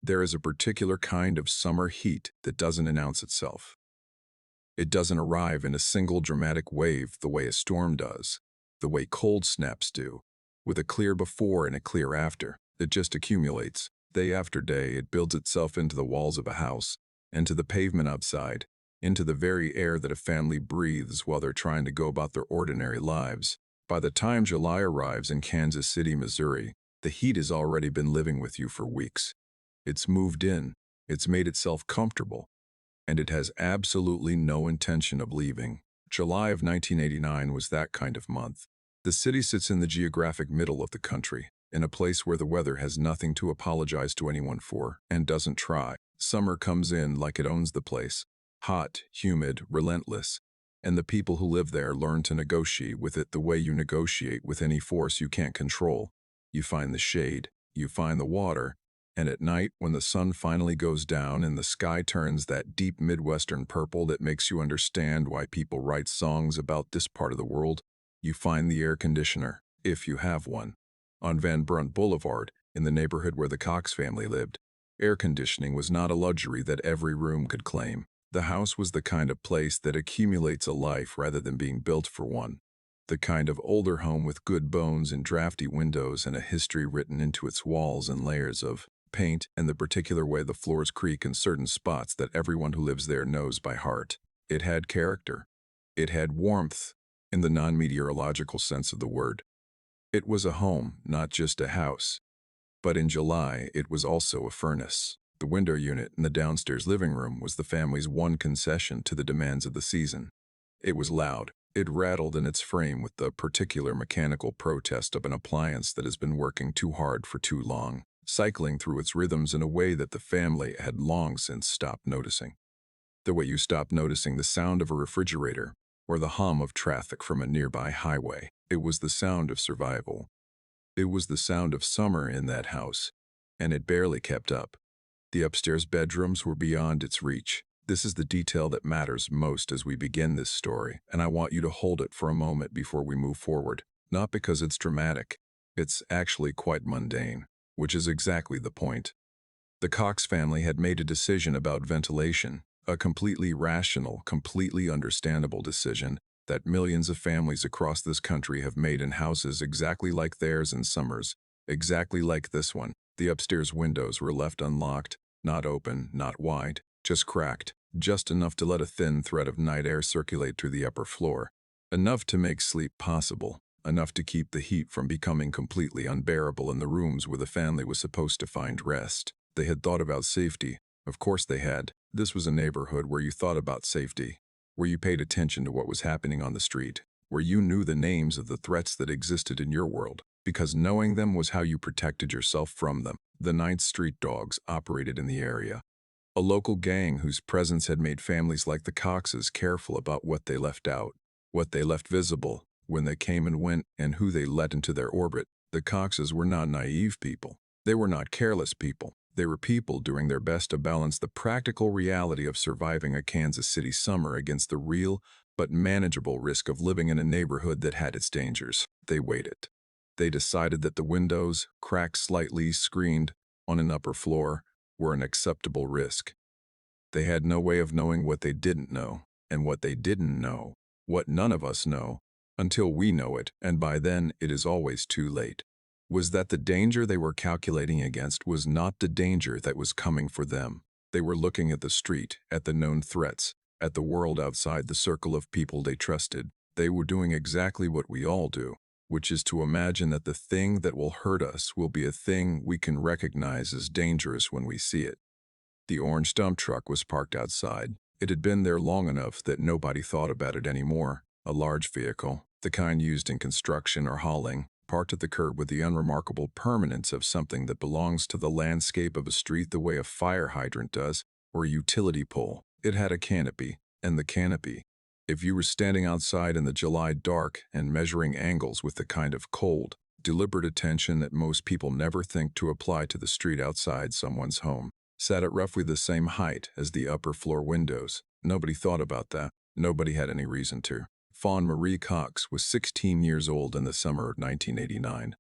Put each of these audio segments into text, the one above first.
There is a particular kind of summer heat that doesn't announce itself. It doesn't arrive in a single dramatic wave the way a storm does, the way cold snaps do, with a clear before and a clear after. It just accumulates. Day after day, it builds itself into the walls of a house, into the pavement outside, into the very air that a family breathes while they're trying to go about their ordinary lives. By the time July arrives in Kansas City, Missouri, the heat has already been living with you for weeks. It's moved in, it's made itself comfortable, and it has absolutely no intention of leaving. July of 1989 was that kind of month. The city sits in the geographic middle of the country, in a place where the weather has nothing to apologize to anyone for, and doesn't try. Summer comes in like it owns the place. Hot, humid, relentless. And the people who live there learn to negotiate with it the way you negotiate with any force you can't control. You find the shade, you find the water, and at night, when the sun finally goes down and the sky turns that deep Midwestern purple that makes you understand why people write songs about this part of the world, you find the air conditioner, if you have one. On Brunt Boulevard, in the neighborhood where the Cox family lived, air conditioning was not a luxury that every room could claim. The house was the kind of place that accumulates a life rather than being built for one. The kind of older home with good bones and drafty windows and a history written into its walls and layers of paint and the particular way the floors creak in certain spots that everyone who lives there knows by heart. It had character. It had warmth, in the non-meteorological sense of the word. It was a home, not just a house. But in July, it was also a furnace. The window unit in the downstairs living room was the family's one concession to the demands of the season. It was loud. It rattled in its frame with the particular mechanical protest of an appliance that has been working too hard for too long, cycling through its rhythms in a way that the family had long since stopped noticing. The way you stop noticing the sound of a refrigerator or the hum of traffic from a nearby highway. It was the sound of survival. It was the sound of summer in that house, and it barely kept up. The upstairs bedrooms were beyond its reach. This is the detail that matters most as we begin this story, and I want you to hold it for a moment before we move forward. Not because it's dramatic. It's actually quite mundane, which is exactly the point. The Cox family had made a decision about ventilation, a completely rational, completely understandable decision that millions of families across this country have made in houses exactly like theirs in summers, exactly like this one. The upstairs windows were left unlocked, not open, not wide, just cracked, just enough to let a thin thread of night air circulate through the upper floor, enough to make sleep possible, enough to keep the heat from becoming completely unbearable in the rooms where the family was supposed to find rest. They had thought about safety. Of course they had. This was a neighborhood where you thought about safety, where you paid attention to what was happening on the street, where you knew the names of the threats that existed in your world, because knowing them was how you protected yourself from them. The Ninth Street Dogs operated in the area, a local gang whose presence had made families like the Coxes careful about what they left out, what they left visible, when they came and went, and who they let into their orbit. The Coxes were not naive people. They were not careless people. They were people doing their best to balance the practical reality of surviving a Kansas City summer against the real but manageable risk of living in a neighborhood that had its dangers. They waited. They decided that the windows, cracked slightly, screened on an upper floor, were an acceptable risk. They had no way of knowing what they didn't know, and what they didn't know, what none of us know, until we know it, and by then it is always too late. Was that the danger they were calculating against was not the danger that was coming for them. They were looking at the street, at the known threats, at the world outside the circle of people they trusted. They were doing exactly what we all do, which is to imagine that the thing that will hurt us will be a thing we can recognize as dangerous when we see it. The orange dump truck was parked outside. It had been there long enough that nobody thought about it anymore. A large vehicle, the kind used in construction or hauling, parked at the curb with the unremarkable permanence of something that belongs to the landscape of a street the way a fire hydrant does, or a utility pole. It had a canopy, and the canopy, if you were standing outside in the July dark and measuring angles with the kind of cold, deliberate attention that most people never think to apply to the street outside someone's home, sat at roughly the same height as the upper floor windows. Nobody thought about that. Nobody had any reason to. Fawn Marie Cox was 16 years old in the summer of 1989.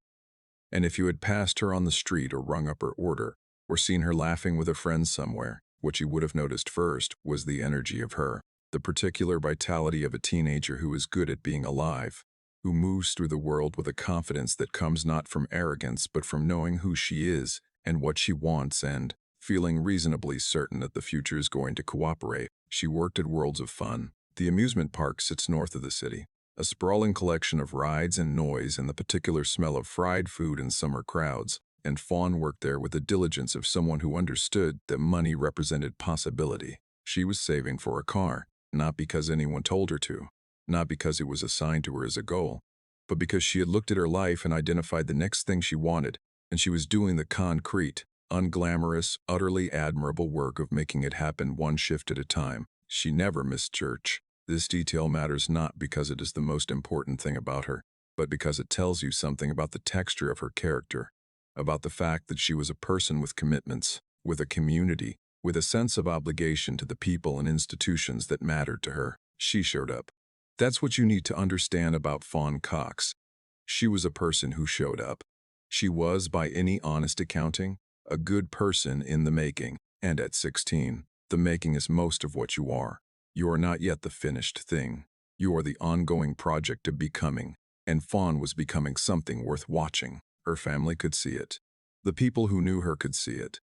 And if you had passed her on the street or rung up her order, or seen her laughing with a friend somewhere. What she would have noticed first was the energy of her, the particular vitality of a teenager who is good at being alive, who moves through the world with a confidence that comes not from arrogance but from knowing who she is and what she wants and feeling reasonably certain that the future is going to cooperate. She worked at Worlds of Fun. The amusement park sits north of the city, a sprawling collection of rides and noise and the particular smell of fried food and summer crowds, and Fawn worked there with the diligence of someone who understood that money represented possibility. She was saving for a car, not because anyone told her to, not because it was assigned to her as a goal, but because she had looked at her life and identified the next thing she wanted, and she was doing the concrete, unglamorous, utterly admirable work of making it happen one shift at a time. She never missed church. This detail matters not because it is the most important thing about her, but because it tells you something about the texture of her character, about the fact that she was a person with commitments, with a community, with a sense of obligation to the people and institutions that mattered to her. She showed up. That's what you need to understand about Fawn Cox. She was a person who showed up. She was, by any honest accounting, a good person in the making, and at 16, the making is most of what you are. You are not yet the finished thing. You are the ongoing project of becoming, and Fawn was becoming something worth watching. Her family could see it. The people who knew her could see it.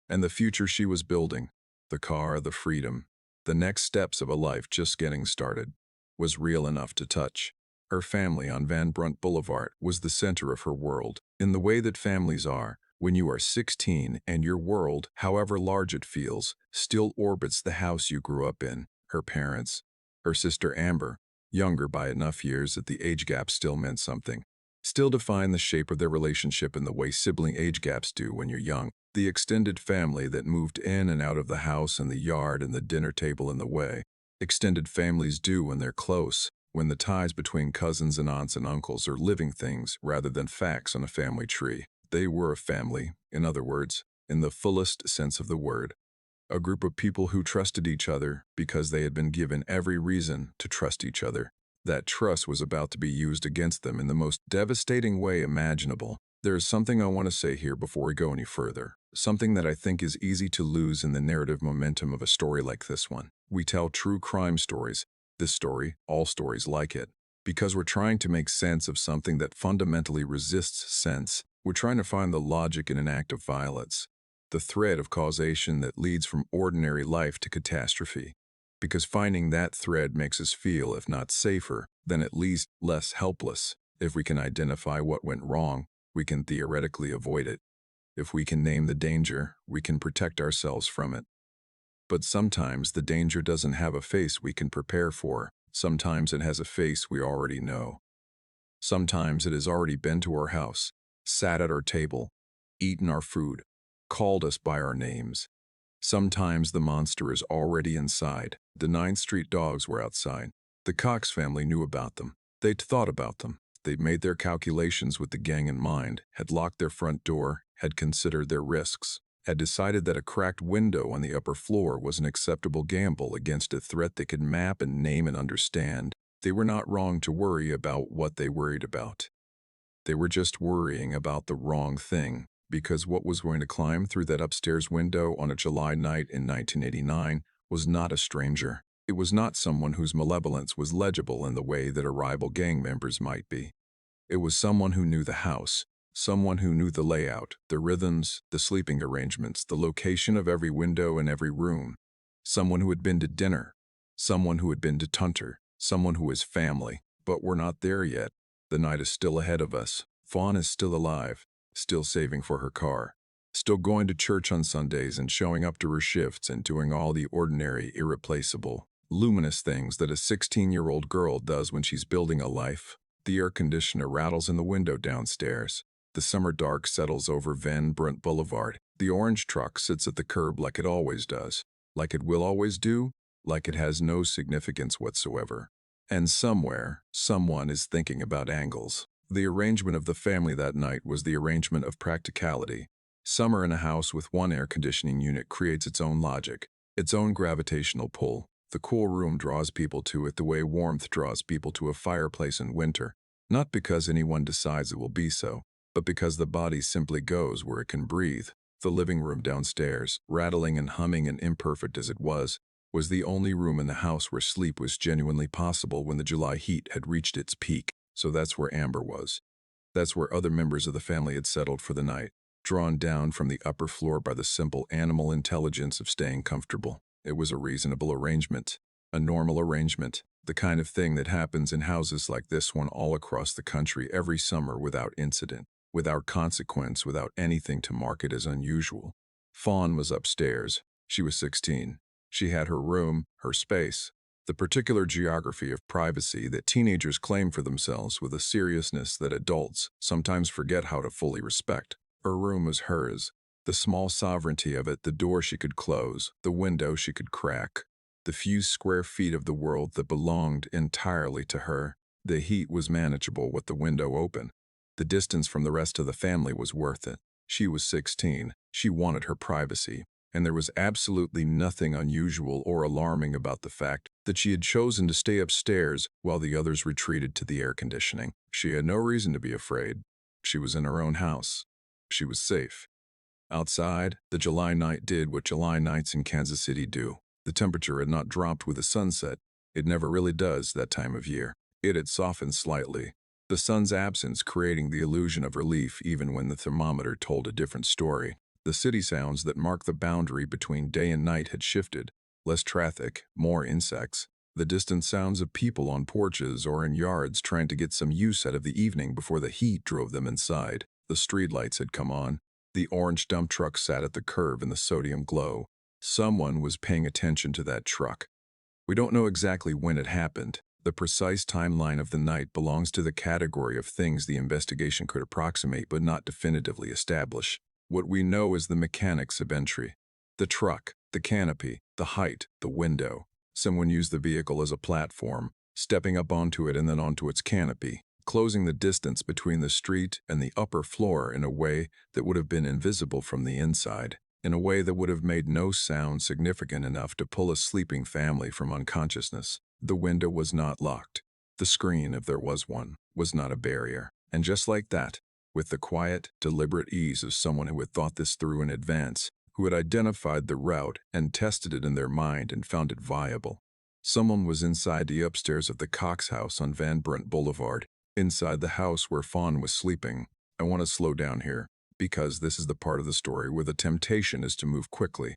And the future she was building, the car, the freedom, the next steps of a life just getting started, was real enough to touch. Her family on Brunt Boulevard was the center of her world, in the way that families are. When you are 16 and your world, however large it feels, still orbits the house you grew up in. Her parents, her sister Amber, younger by enough years that the age gap still meant something, still define the shape of their relationship in the way sibling age gaps do when you're young. The extended family that moved in and out of the house and the yard and the dinner table in the way extended families do when they're close, when the ties between cousins and aunts and uncles are living things rather than facts on a family tree. They were a family, in other words, in the fullest sense of the word. A group of people who trusted each other because they had been given every reason to trust each other. That trust was about to be used against them in the most devastating way imaginable. There is something I want to say here before we go any further, something that I think is easy to lose in the narrative momentum of a story like this one. We tell true crime stories, this story, all stories like it, because we're trying to make sense of something that fundamentally resists sense. We're trying to find the logic in an act of violence, the thread of causation that leads from ordinary life to catastrophe, because finding that thread makes us feel, if not safer, then at least less helpless. If we can identify what went wrong, we can theoretically avoid it. If we can name the danger, we can protect ourselves from it. But sometimes the danger doesn't have a face we can prepare for. Sometimes it has a face we already know. Sometimes it has already been to our house, sat at our table, eaten our food, called us by our names. Sometimes the monster is already inside. The 9th Street dogs were outside. The Cox family knew about them. They'd thought about them. They'd made their calculations with the gang in mind, had locked their front door, had considered their risks, had decided that a cracked window on the upper floor was an acceptable gamble against a threat they could map and name and understand. They were not wrong to worry about what they worried about. They were just worrying about the wrong thing, because what was going to climb through that upstairs window on a July night in 1989 was not a stranger. It was not someone whose malevolence was legible in the way that rival gang members might be. It was someone who knew the house, someone who knew the layout, the rhythms, the sleeping arrangements, the location of every window and every room. Someone who had been to dinner, someone who had been to Tunter, someone who was family. But we're not there yet. The night is still ahead of us. Fawn is still alive, still saving for her car, still going to church on Sundays and showing up to her shifts and doing all the ordinary, irreplaceable, luminous things that a 16-year-old girl does when she's building a life. The air conditioner rattles in the window downstairs. The summer dark settles over Brunt Boulevard. The orange truck sits at the curb like it always does, like it will always do, like it has no significance whatsoever. And somewhere, someone is thinking about angles. The arrangement of the family that night was the arrangement of practicality. Summer in a house with one air conditioning unit creates its own logic, its own gravitational pull. The cool room draws people to it the way warmth draws people to a fireplace in winter, not because anyone decides it will be so, but because the body simply goes where it can breathe. The living room downstairs, rattling and humming and imperfect as it was the only room in the house where sleep was genuinely possible when the July heat had reached its peak. So that's where Amber was. That's where other members of the family had settled for the night, drawn down from the upper floor by the simple animal intelligence of staying comfortable. It was a reasonable arrangement, a normal arrangement, the kind of thing that happens in houses like this one all across the country every summer without incident, without consequence, without anything to mark it as unusual. Fawn was upstairs. She was 16. She had her room, her space, the particular geography of privacy that teenagers claim for themselves with a seriousness that adults sometimes forget how to fully respect. Her room was hers, the small sovereignty of it, the door she could close, the window she could crack, the few square feet of the world that belonged entirely to her. The heat was manageable with the window open. The distance from the rest of the family was worth it. She was 16. She wanted her privacy. And there was absolutely nothing unusual or alarming about the fact that she had chosen to stay upstairs while the others retreated to the air conditioning. She had no reason to be afraid. She was in her own house. She was safe. Outside, the July night did what July nights in Kansas City do. The temperature had not dropped with the sunset. It never really does that time of year. It had softened slightly, the sun's absence creating the illusion of relief even when the thermometer told a different story. The city sounds that mark the boundary between day and night had shifted. Less traffic, more insects. The distant sounds of people on porches or in yards trying to get some use out of the evening before the heat drove them inside. The streetlights had come on. The orange dump truck sat at the curb in the sodium glow. Someone was paying attention to that truck. We don't know exactly when it happened. The precise timeline of the night belongs to the category of things the investigation could approximate but not definitively establish. What we know is the mechanics of entry. The truck, the canopy, the height, the window. Someone used the vehicle as a platform, stepping up onto it and then onto its canopy, closing the distance between the street and the upper floor in a way that would have been invisible from the inside, in a way that would have made no sound significant enough to pull a sleeping family from unconsciousness. The window was not locked. The screen, if there was one, was not a barrier. And just like that, with the quiet, deliberate ease of someone who had thought this through in advance, who had identified the route and tested it in their mind and found it viable. Someone was inside the upstairs of the Cox house on Brunt Boulevard, inside the house where Fawn was sleeping. I want to slow down here, because this is the part of the story where the temptation is to move quickly,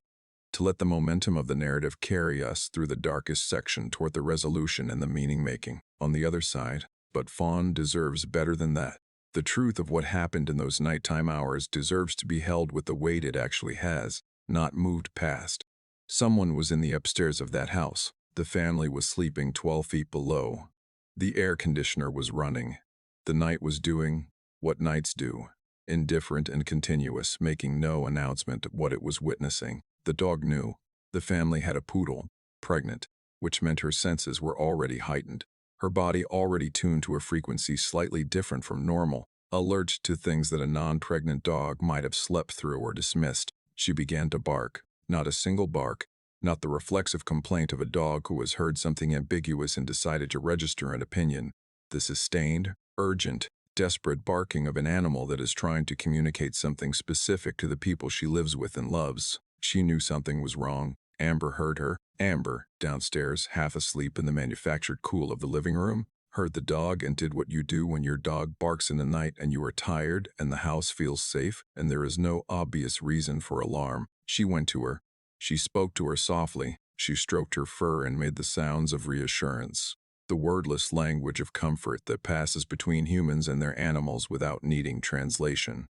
to let the momentum of the narrative carry us through the darkest section toward the resolution and the meaning-making on the other side. But Fawn deserves better than that. The truth of what happened in those nighttime hours deserves to be held with the weight it actually has, not moved past. Someone was in the upstairs of that house. The family was sleeping 12 feet below. The air conditioner was running. The night was doing what nights do, indifferent and continuous, making no announcement of what it was witnessing. The dog knew. The family had a poodle, pregnant, which meant her senses were already heightened. Her body already tuned to a frequency slightly different from normal, alert to things that a non-pregnant dog might have slept through or dismissed. She began to bark. Not a single bark, not the reflexive complaint of a dog who has heard something ambiguous and decided to register an opinion. The sustained, urgent, desperate barking of an animal that is trying to communicate something specific to the people she lives with and loves. She knew something was wrong. Amber heard her. Amber, downstairs, half asleep in the manufactured cool of the living room, heard the dog and did what you do when your dog barks in the night and you are tired and the house feels safe and there is no obvious reason for alarm. She went to her. She spoke to her softly. She stroked her fur and made the sounds of reassurance, the wordless language of comfort that passes between humans and their animals without needing translation.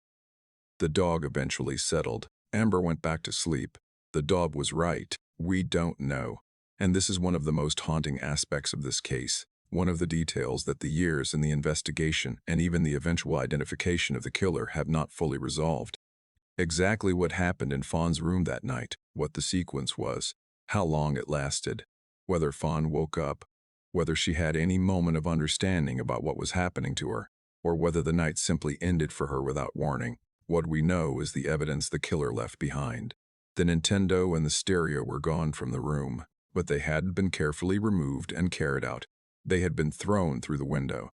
The dog eventually settled. Amber went back to sleep. The dog was right. We don't know. And this is one of the most haunting aspects of this case, one of the details that the years in the investigation and even the eventual identification of the killer have not fully resolved. Exactly what happened in Fawn's room that night, what the sequence was, how long it lasted, whether Fawn woke up, whether she had any moment of understanding about what was happening to her, or whether the night simply ended for her without warning. What we know is the evidence the killer left behind. The Nintendo and the stereo were gone from the room, but they hadn't been carefully removed and carried out. They had been thrown through the window.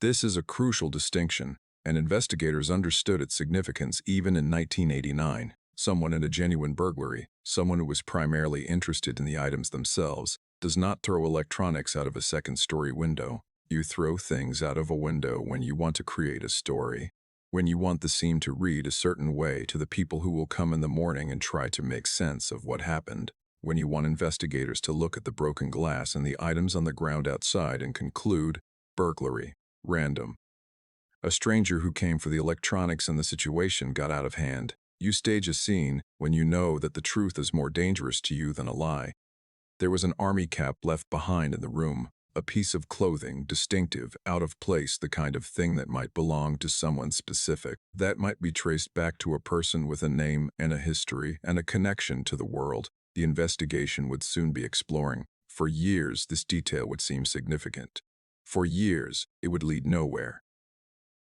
This is a crucial distinction, and investigators understood its significance even in 1989. Someone in a genuine burglary, someone who was primarily interested in the items themselves, does not throw electronics out of a second-story window. You throw things out of a window when you want to create a story, when you want the scene to read a certain way to the people who will come in the morning and try to make sense of what happened, when you want investigators to look at the broken glass and the items on the ground outside and conclude, burglary, random. A stranger who came for the electronics and the situation got out of hand. You stage a scene when you know that the truth is more dangerous to you than a lie. There was an army cap left behind in the room, a piece of clothing, distinctive, out of place, the kind of thing that might belong to someone specific, that might be traced back to a person with a name and a history and a connection to the world the investigation would soon be exploring. For years, this detail would seem significant. For years, it would lead nowhere.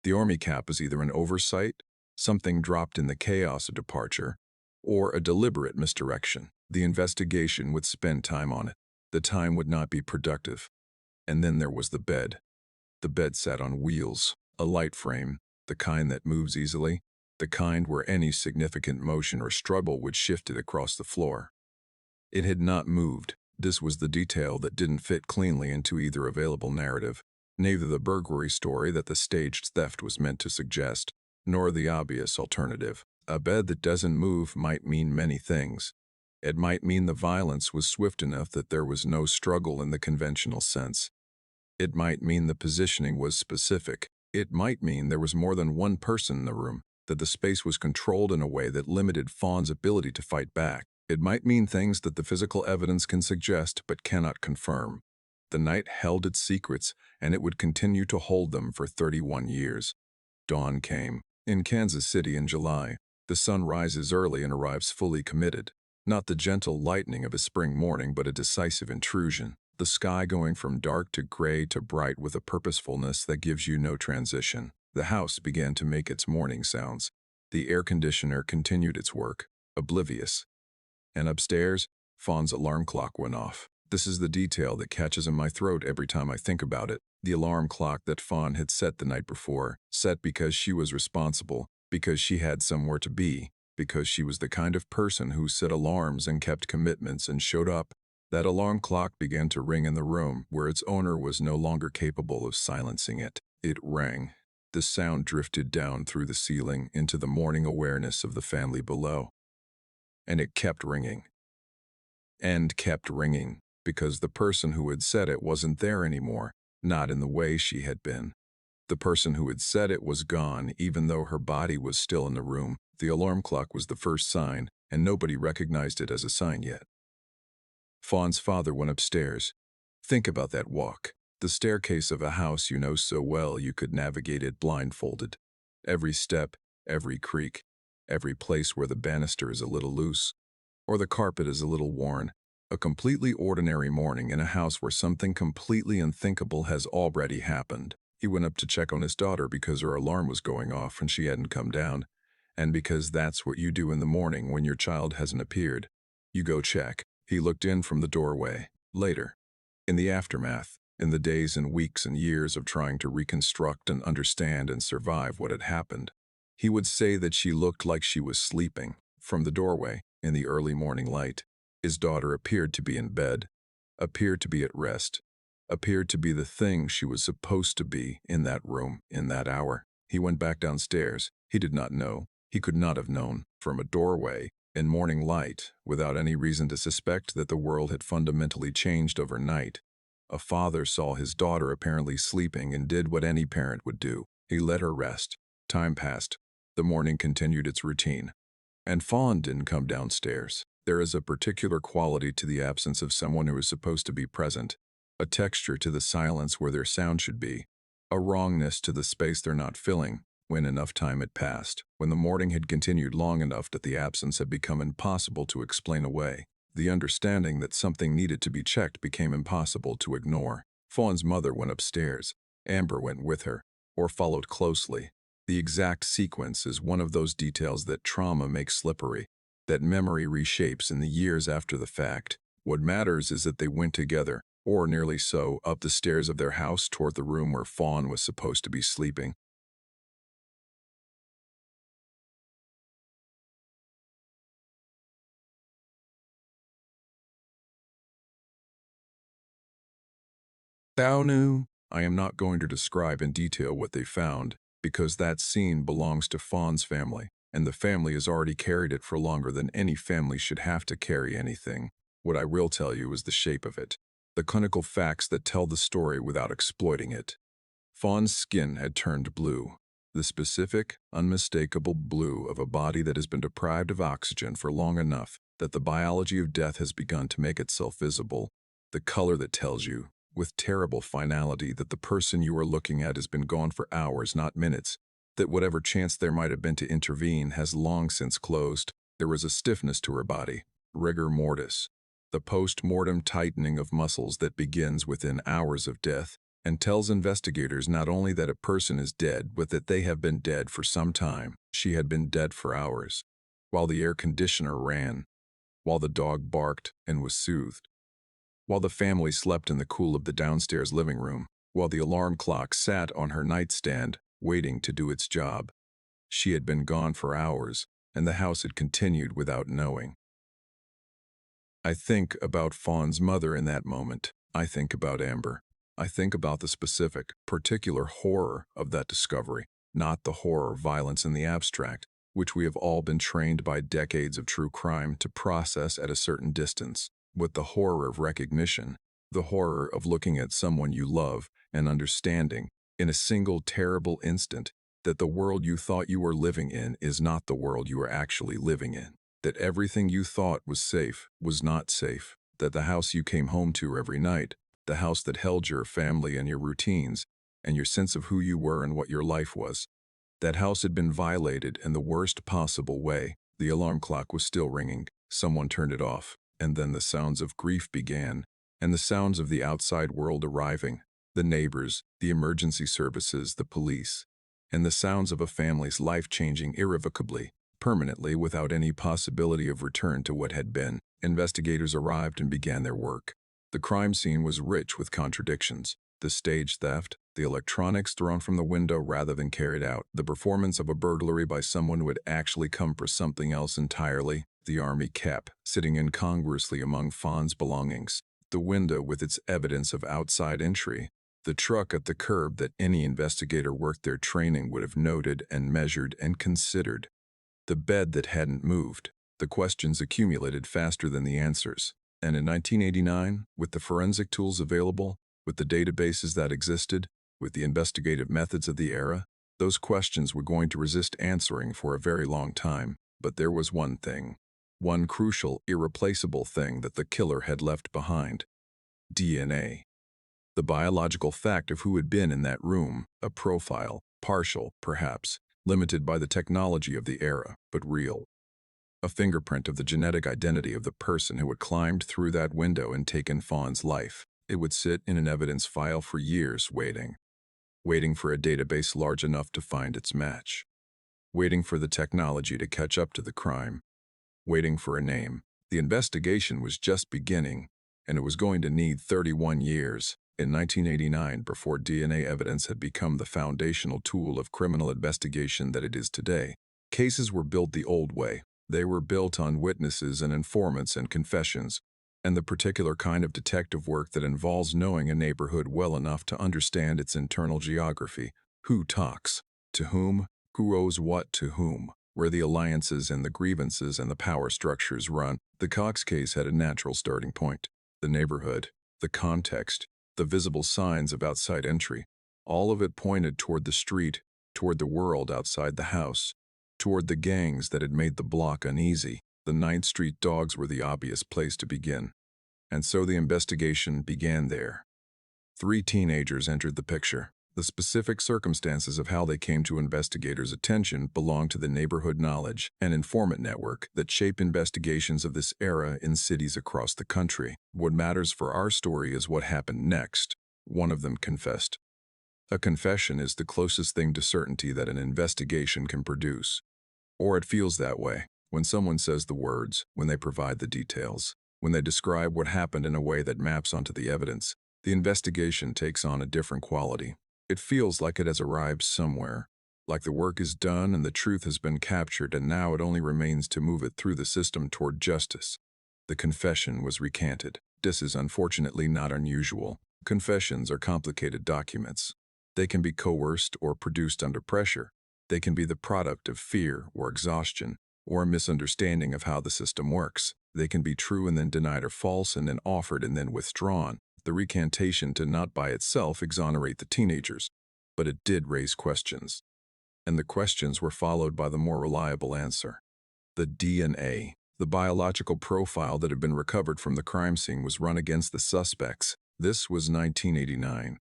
The army cap is either an oversight, something dropped in the chaos of departure, or a deliberate misdirection. The investigation would spend time on it. The time would not be productive. And then there was the bed. The bed sat on wheels, a light frame, the kind that moves easily, the kind where any significant motion or struggle would shift it across the floor. It had not moved. This was the detail that didn't fit cleanly into either available narrative, neither the burglary story that the staged theft was meant to suggest, nor the obvious alternative. A bed that doesn't move might mean many things. It might mean the violence was swift enough that there was no struggle in the conventional sense. It might mean the positioning was specific. It might mean there was more than one person in the room, that the space was controlled in a way that limited Fawn's ability to fight back. It might mean things that the physical evidence can suggest but cannot confirm. The night held its secrets, and it would continue to hold them for 31 years. Dawn came. In Kansas City in July, the sun rises early and arrives fully committed. Not the gentle lightning of a spring morning, but a decisive intrusion. The sky going from dark to gray to bright with a purposefulness that gives you no transition. The house began to make its morning sounds. The air conditioner continued its work, oblivious. And upstairs, Fawn's alarm clock went off. This is the detail that catches in my throat every time I think about it. The alarm clock that Fawn had set the night before, set because she was responsible, because she had somewhere to be, because she was the kind of person who set alarms and kept commitments and showed up. That alarm clock began to ring in the room where its owner was no longer capable of silencing it. It rang. The sound drifted down through the ceiling into the morning awareness of the family below. And it kept ringing. And kept ringing, because the person who had said it wasn't there anymore, not in the way she had been. The person who had said it was gone, even though her body was still in the room. The alarm clock was the first sign, and nobody recognized it as a sign yet. Fawn's father went upstairs. Think about that walk. The staircase of a house you know so well you could navigate it blindfolded. Every step, every creak, every place where the banister is a little loose, or the carpet is a little worn. A completely ordinary morning in a house where something completely unthinkable has already happened. He went up to check on his daughter because her alarm was going off and she hadn't come down, and because that's what you do in the morning when your child hasn't appeared. You go check. He looked in from the doorway. Later, in the aftermath, in the days and weeks and years of trying to reconstruct and understand and survive what had happened, he would say that she looked like she was sleeping. From the doorway, in the early morning light, his daughter appeared to be in bed, appeared to be at rest, appeared to be the thing she was supposed to be in that room, in that hour. He went back downstairs. He did not know. He could not have known. From a doorway, in morning light, without any reason to suspect that the world had fundamentally changed overnight, a father saw his daughter apparently sleeping and did what any parent would do. He let her rest. Time passed. The morning continued its routine. And Fawn didn't come downstairs. There is a particular quality to the absence of someone who is supposed to be present, a texture to the silence where their sound should be, a wrongness to the space they're not filling. When enough time had passed, when the morning had continued long enough that the absence had become impossible to explain away, the understanding that something needed to be checked became impossible to ignore. Fawn's mother went upstairs. Amber went with her, or followed closely. The exact sequence is one of those details that trauma makes slippery, that memory reshapes in the years after the fact. What matters is that they went together, or nearly so, up the stairs of their house toward the room where Fawn was supposed to be sleeping. Thou knew. I am not going to describe in detail what they found, because that scene belongs to Fawn's family, and the family has already carried it for longer than any family should have to carry anything. What I will tell you is the shape of it, the clinical facts that tell the story without exploiting it. Fawn's skin had turned blue, the specific, unmistakable blue of a body that has been deprived of oxygen for long enough that the biology of death has begun to make itself visible, the color that tells you, with terrible finality, that the person you are looking at has been gone for hours, not minutes, that whatever chance there might have been to intervene has long since closed. There was a stiffness to her body, rigor mortis, the post-mortem tightening of muscles that begins within hours of death and tells investigators not only that a person is dead, but that they have been dead for some time. She had been dead for hours, while the air conditioner ran, while the dog barked and was soothed, while the family slept in the cool of the downstairs living room, while the alarm clock sat on her nightstand, waiting to do its job. She had been gone for hours, and the house had continued without knowing. I think about Fawn's mother in that moment. I think about Amber. I think about the specific, particular horror of that discovery, not the horror violence in the abstract, which we have all been trained by decades of true crime to process at a certain distance, but the horror of recognition, the horror of looking at someone you love and understanding, in a single terrible instant, that the world you thought you were living in is not the world you are actually living in, that everything you thought was safe was not safe, that the house you came home to every night, the house that held your family and your routines, and your sense of who you were and what your life was, that house had been violated in the worst possible way. The alarm clock was still ringing. Someone turned it off, and then the sounds of grief began, and the sounds of the outside world arriving, the neighbors, the emergency services, the police, and the sounds of a family's life changing irrevocably, permanently, without any possibility of return to what had been. Investigators arrived and began their work. The crime scene was rich with contradictions. The stage theft, the electronics thrown from the window rather than carried out, the performance of a burglary by someone who had actually come for something else entirely, the army cap sitting incongruously among Fawn's belongings, the window with its evidence of outside entry, the truck at the curb that any investigator worth their training would have noted and measured and considered, the bed that hadn't moved. The questions accumulated faster than the answers. And in 1989, with the forensic tools available, with the databases that existed, with the investigative methods of the era, those questions were going to resist answering for a very long time. But there was one thing, one crucial, irreplaceable thing that the killer had left behind: DNA. The biological fact of who had been in that room, a profile, partial, perhaps, limited by the technology of the era, but real. A fingerprint of the genetic identity of the person who had climbed through that window and taken Fawn's life. It would sit in an evidence file for years, waiting for a database large enough to find its match, waiting for the technology to catch up to the crime, waiting for a name. The investigation was just beginning, and it was going to need 31 years. In 1989, before DNA evidence had become the foundational tool of criminal investigation that it is today, cases were built the old way. They were built on witnesses and informants and confessions, and the particular kind of detective work that involves knowing a neighborhood well enough to understand its internal geography, who talks, to whom, who owes what to whom, where the alliances and the grievances and the power structures run. The Cox case had a natural starting point. The neighborhood, the context, the visible signs of outside entry, all of it pointed toward the street, toward the world outside the house, toward the gangs that had made the block uneasy. The 9th Street dogs were the obvious place to begin. And so the investigation began there. 3 teenagers entered the picture. The specific circumstances of how they came to investigators' attention belong to the neighborhood knowledge and informant network that shape investigations of this era in cities across the country. What matters for our story is what happened next. One of them confessed. A confession is the closest thing to certainty that an investigation can produce. Or it feels that way when someone says the words, when they provide the details, when they describe what happened in a way that maps onto the evidence. The investigation takes on a different quality. It feels like it has arrived somewhere, like the work is done and the truth has been captured, and now it only remains to move it through the system toward justice. The confession was recanted. This is unfortunately not unusual. Confessions are complicated documents. They can be coerced or produced under pressure. They can be the product of fear or exhaustion, or a misunderstanding of how the system works. They can be true and then denied, or false and then offered and then withdrawn. The recantation did not by itself exonerate the teenagers, but it did raise questions. And the questions were followed by the more reliable answer. The DNA, the biological profile that had been recovered from the crime scene, was run against the suspects. This was 1989,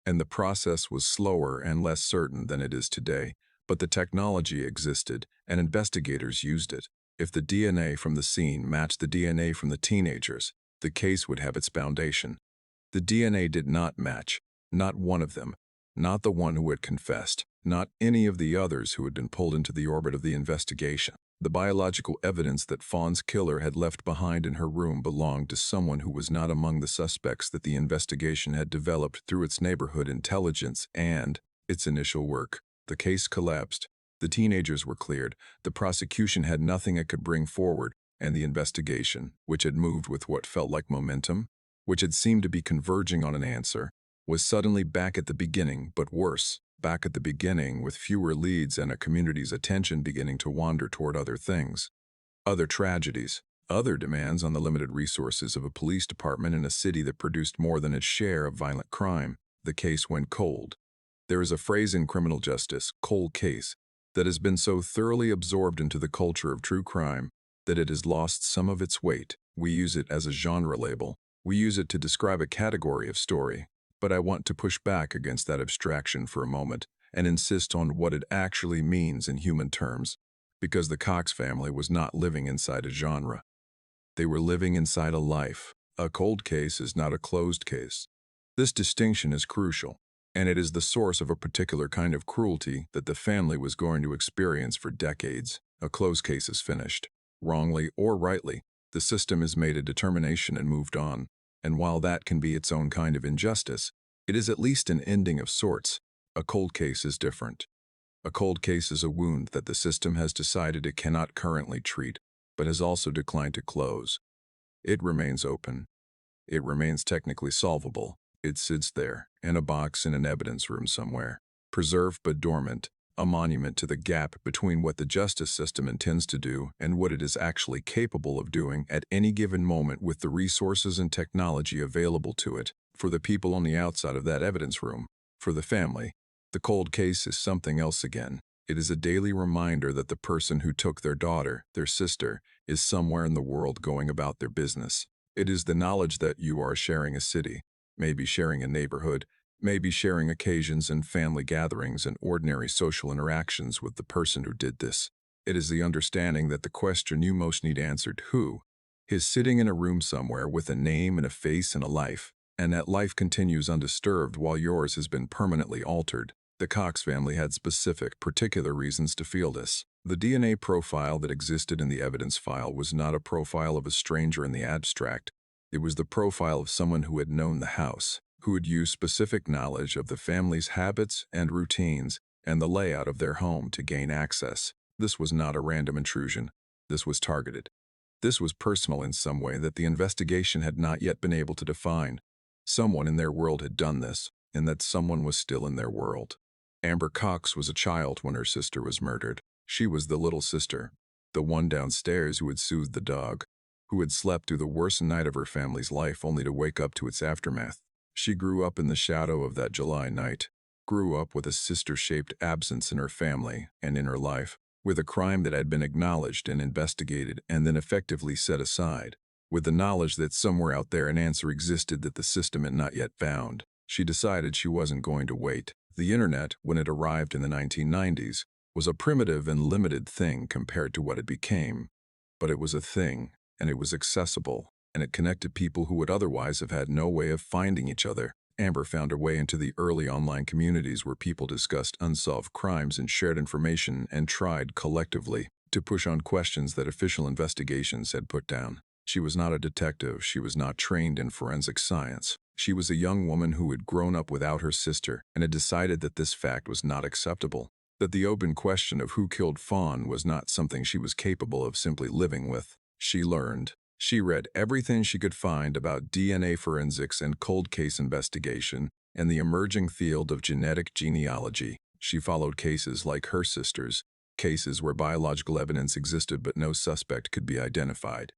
and the process was slower and less certain than it is today, but the technology existed, and investigators used it. If the DNA from the scene matched the DNA from the teenagers, the case would have its foundation. The DNA did not match, not one of them, not the one who had confessed, not any of the others who had been pulled into the orbit of the investigation. The biological evidence that Fawn's killer had left behind in her room belonged to someone who was not among the suspects that the investigation had developed through its neighborhood intelligence and its initial work. The case collapsed. The teenagers were cleared. The prosecution had nothing it could bring forward, and the investigation, which had moved with what felt like momentum, which had seemed to be converging on an answer, was suddenly back at the beginning, but worse. Back at the beginning with fewer leads and a community's attention beginning to wander toward other things. Other tragedies, other demands on the limited resources of a police department in a city that produced more than its share of violent crime. The case went cold. There is a phrase in criminal justice, cold case, that has been so thoroughly absorbed into the culture of true crime that it has lost some of its weight. We use it as a genre label. We use it to describe a category of story. But I want to push back against that abstraction for a moment and insist on what it actually means in human terms, because the Cox family was not living inside a genre. They were living inside a life. A cold case is not a closed case. This distinction is crucial, and it is the source of a particular kind of cruelty that the family was going to experience for decades. A closed case is finished. Wrongly or rightly, the system has made a determination and moved on. And while that can be its own kind of injustice, it is at least an ending of sorts. A cold case is different. A cold case is a wound that the system has decided it cannot currently treat, but has also declined to close. It remains open. It remains technically solvable. It sits there, in a box in an evidence room somewhere, preserved but dormant, a monument to the gap between what the justice system intends to do and what it is actually capable of doing at any given moment with the resources and technology available to it. For the people on the outside of that evidence room, for the family, the cold case is something else again. It is a daily reminder that the person who took their daughter, their sister, is somewhere in the world going about their business. It is the knowledge that you are sharing a city, maybe sharing a neighborhood, maybe sharing occasions and family gatherings and ordinary social interactions with the person who did this. It is the understanding that the question you most need answered, who, is sitting in a room somewhere with a name and a face and a life, and that life continues undisturbed while yours has been permanently altered. The Cox family had specific, particular reasons to feel this. The DNA profile that existed in the evidence file was not a profile of a stranger in the abstract. It was the profile of someone who had known the house, who had used specific knowledge of the family's habits and routines and the layout of their home to gain access. This was not a random intrusion. This was targeted. This was personal in some way that the investigation had not yet been able to define. Someone in their world had done this, and that someone was still in their world. Amber Cox was a child when her sister was murdered. She was the little sister, the one downstairs who had soothed the dog, who had slept through the worst night of her family's life only to wake up to its aftermath. She grew up in the shadow of that July night, grew up with a sister-shaped absence in her family and in her life, with a crime that had been acknowledged and investigated and then effectively set aside, with the knowledge that somewhere out there an answer existed that the system had not yet found. She decided she wasn't going to wait. The internet, when it arrived in the 1990s, was a primitive and limited thing compared to what it became. But it was a thing, and it was accessible, and it connected people who would otherwise have had no way of finding each other. Amber found her way into the early online communities where people discussed unsolved crimes and shared information and tried, collectively, to push on questions that official investigations had put down. She was not a detective. She was not trained in forensic science. She was a young woman who had grown up without her sister and had decided that this fact was not acceptable, that the open question of who killed Fawn was not something she was capable of simply living with. She learned. She read everything she could find about DNA forensics and cold case investigation and the emerging field of genetic genealogy. She followed cases like her sister's, cases where biological evidence existed but no suspect could be identified.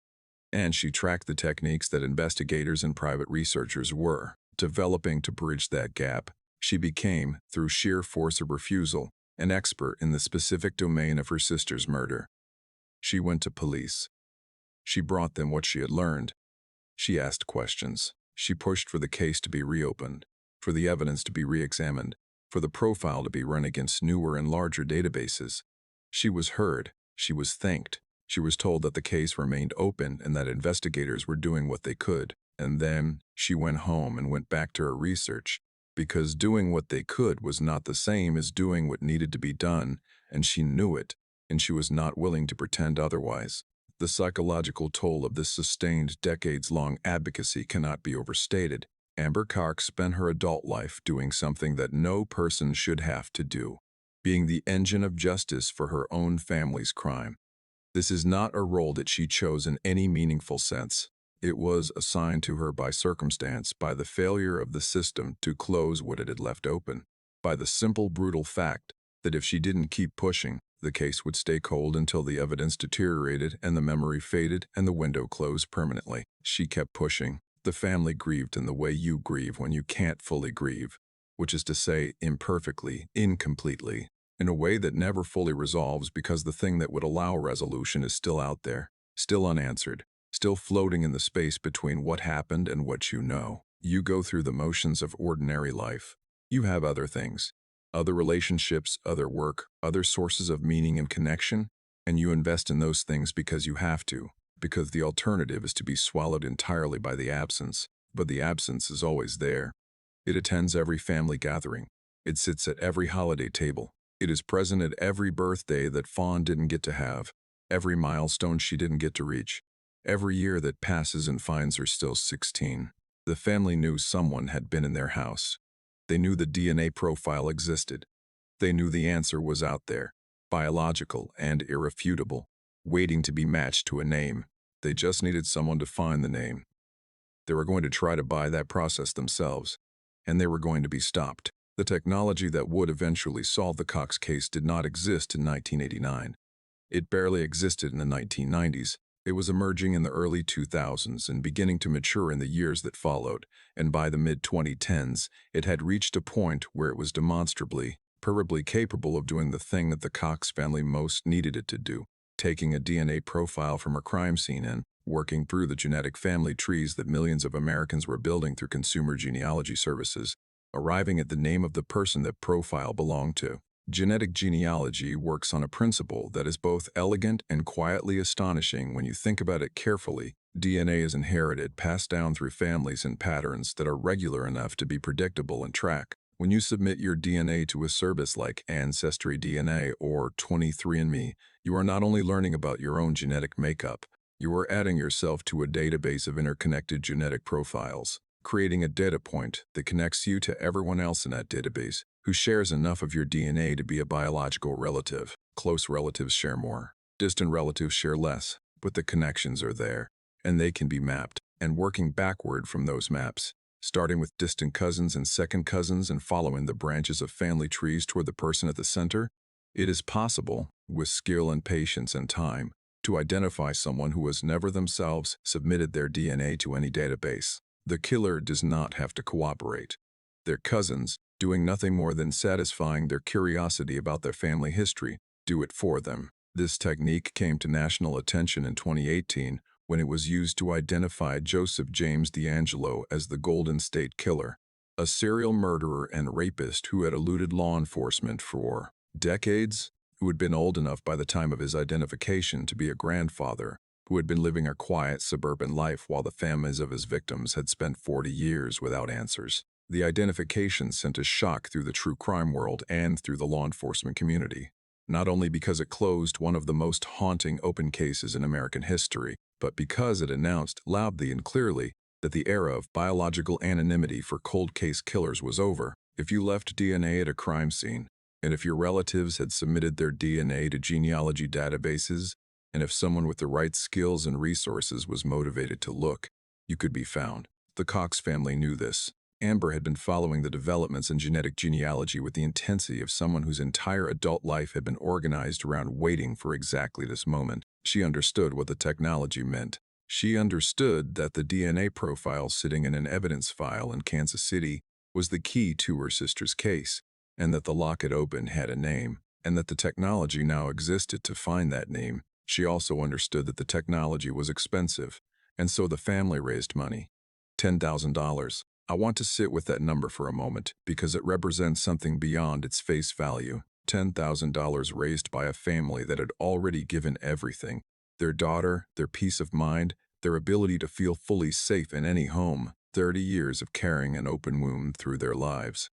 And she tracked the techniques that investigators and private researchers were developing to bridge that gap. She became, through sheer force of refusal, an expert in the specific domain of her sister's murder. She went to police. She brought them what she had learned. She asked questions. She pushed for the case to be reopened, for the evidence to be re-examined, for the profile to be run against newer and larger databases. She was heard. She was thanked. She was told that the case remained open and that investigators were doing what they could. And then she went home and went back to her research, because doing what they could was not the same as doing what needed to be done, and she knew it, and she was not willing to pretend otherwise. The psychological toll of this sustained decades-long advocacy cannot be overstated. Amber Cox spent her adult life doing something that no person should have to do, being the engine of justice for her own family's crime. This is not a role that she chose in any meaningful sense. It was assigned to her by circumstance, by the failure of the system to close what it had left open, by the simple, brutal fact that if she didn't keep pushing, the case would stay cold until the evidence deteriorated and the memory faded and the window closed permanently. She kept pushing. The family grieved in the way you grieve when you can't fully grieve, which is to say imperfectly, incompletely, in a way that never fully resolves because the thing that would allow resolution is still out there, still unanswered, still floating in the space between what happened and what you know. You go through the motions of ordinary life. You have other things, other relationships, other work, other sources of meaning and connection, and you invest in those things because you have to, because the alternative is to be swallowed entirely by the absence, but the absence is always there. It attends every family gathering. It sits at every holiday table. It is present at every birthday that Fawn didn't get to have, every milestone she didn't get to reach, every year that passes and finds her still 16. The family knew someone had been in their house. They knew the DNA profile existed. They knew the answer was out there, biological and irrefutable, waiting to be matched to a name. They just needed someone to find the name. They were going to try to buy that process themselves, and they were going to be stopped. The technology that would eventually solve the Cox case did not exist in 1989. It barely existed in the 1990s. It was emerging in the early 2000s and beginning to mature in the years that followed, and by the mid-2010s, it had reached a point where it was demonstrably, purposefully capable of doing the thing that the Cox family most needed it to do, taking a DNA profile from a crime scene and working through the genetic family trees that millions of Americans were building through consumer genealogy services, arriving at the name of the person that profile belonged to. Genetic genealogy works on a principle that is both elegant and quietly astonishing when you think about it carefully. DNA is inherited, passed down through families in patterns that are regular enough to be predictable and track. When you submit your DNA to a service like Ancestry DNA or 23andMe, you are not only learning about your own genetic makeup, you are adding yourself to a database of interconnected genetic profiles, creating a data point that connects you to everyone else in that database who shares enough of your DNA to be a biological relative. Close relatives share more. Distant relatives share less, but the connections are there, and they can be mapped, and working backward from those maps, starting with distant cousins and second cousins and following the branches of family trees toward the person at the center, it is possible, with skill and patience and time, to identify someone who has never themselves submitted their DNA to any database. The killer does not have to cooperate. Their cousins, doing nothing more than satisfying their curiosity about their family history, do it for them. This technique came to national attention in 2018 when it was used to identify Joseph James DeAngelo as the Golden State Killer, a serial murderer and rapist who had eluded law enforcement for decades, who had been old enough by the time of his identification to be a grandfather, who had been living a quiet suburban life while the families of his victims had spent 40 years without answers. The identification sent a shock through the true crime world and through the law enforcement community, not only because it closed one of the most haunting open cases in American history, but because it announced loudly and clearly that the era of biological anonymity for cold case killers was over. If you left DNA at a crime scene, and if your relatives had submitted their DNA to genealogy databases, And if someone with the right skills and resources was motivated to look, you could be found. The Cox family knew this. Amber had been following the developments in genetic genealogy with the intensity of someone whose entire adult life had been organized around waiting for exactly this moment. She understood what the technology meant. She understood that the DNA profile sitting in an evidence file in Kansas City was the key to her sister's case, and that the lock it open had a name, and that the technology now existed to find that name. She also understood that the technology was expensive, and so the family raised money. $10,000. I want to sit with that number for a moment because it represents something beyond its face value. $10,000 raised by a family that had already given everything: their daughter, their peace of mind, their ability to feel fully safe in any home, 30 years of carrying an open wound through their lives.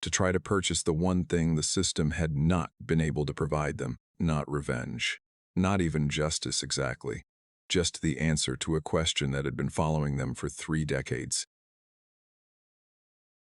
To try to purchase the one thing the system had not been able to provide them: not revenge, not even justice exactly, just the answer to a question that had been following them for 3 decades.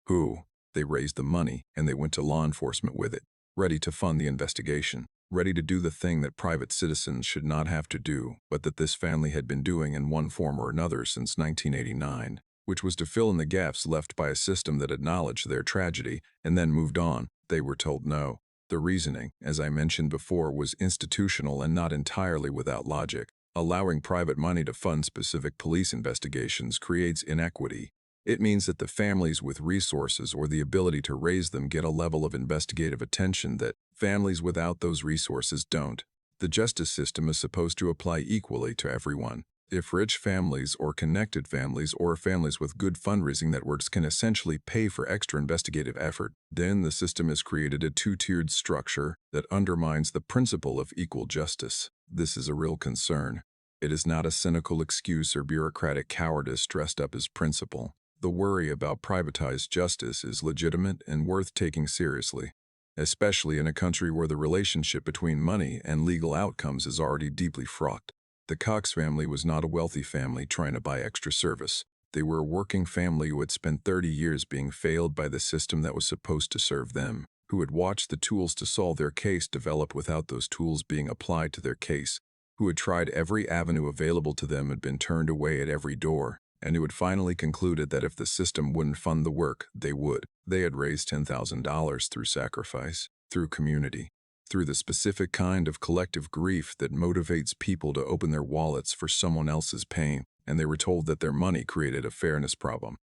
Who? They raised the money, and they went to law enforcement with it, ready to fund the investigation, ready to do the thing that private citizens should not have to do, but that this family had been doing in one form or another since 1989, which was to fill in the gaps left by a system that acknowledged their tragedy and then moved on. They were told no. The reasoning, as I mentioned before, was institutional and not entirely without logic. Allowing private money to fund specific police investigations creates inequity. It means that the families with resources or the ability to raise them get a level of investigative attention that families without those resources don't. The justice system is supposed to apply equally to everyone. If rich families or connected families or families with good fundraising networks can essentially pay for extra investigative effort, then the system has created a two-tiered structure that undermines the principle of equal justice. This is a real concern. It is not a cynical excuse or bureaucratic cowardice dressed up as principle. The worry about privatized justice is legitimate and worth taking seriously, especially in a country where the relationship between money and legal outcomes is already deeply fraught. The Cox family was not a wealthy family trying to buy extra service. They were a working family who had spent 30 years being failed by the system that was supposed to serve them, who had watched the tools to solve their case develop without those tools being applied to their case, who had tried every avenue available to them and been turned away at every door, and who had finally concluded that if the system wouldn't fund the work, they would. They had raised $10,000 through sacrifice, through community, through the specific kind of collective grief that motivates people to open their wallets for someone else's pain, and they were told that their money created a fairness problem.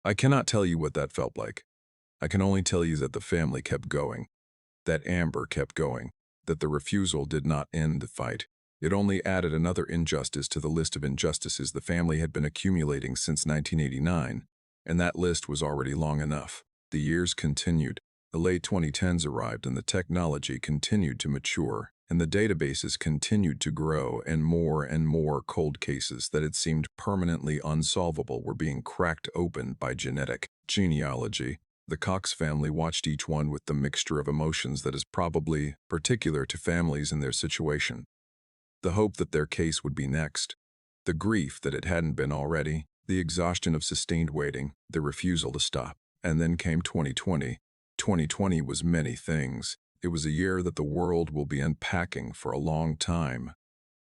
I cannot tell you what that felt like. I can only tell you that the family kept going, that Amber kept going, that the refusal did not end the fight. It only added another injustice to the list of injustices the family had been accumulating since 1989, and that list was already long enough. The years continued. The late 2010s arrived and the technology continued to mature, and the databases continued to grow, and more cold cases that had seemed permanently unsolvable were being cracked open by genetic genealogy. The Cox family watched each one with the mixture of emotions that is probably particular to families in their situation. The hope that their case would be next, the grief that it hadn't been already, the exhaustion of sustained waiting, the refusal to stop. And then came 2020. 2020 was many things. It was a year that the world will be unpacking for a long time.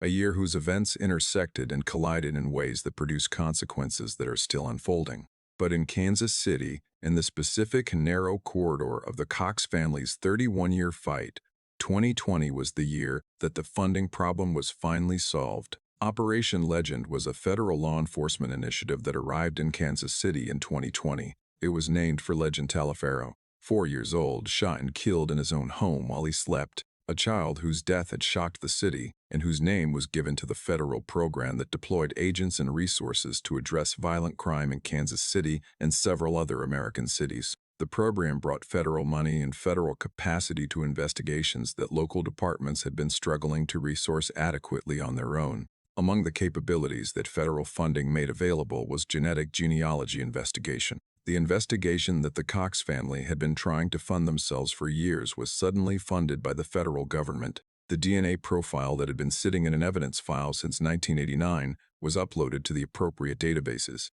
A year whose events intersected and collided in ways that produced consequences that are still unfolding. But in Kansas City, in the specific narrow corridor of the Cox family's 31-year fight, 2020 was the year that the funding problem was finally solved. Operation Legend was a federal law enforcement initiative that arrived in Kansas City in 2020. It was named for Legend Taliaferro, 4 years old, shot and killed in his own home while he slept, a child whose death had shocked the city and whose name was given to the federal program that deployed agents and resources to address violent crime in Kansas City and several other American cities. The program brought federal money and federal capacity to investigations that local departments had been struggling to resource adequately on their own. Among the capabilities that federal funding made available was genetic genealogy investigation. The investigation that the Cox family had been trying to fund themselves for years was suddenly funded by the federal government. The DNA profile that had been sitting in an evidence file since 1989 was uploaded to the appropriate databases.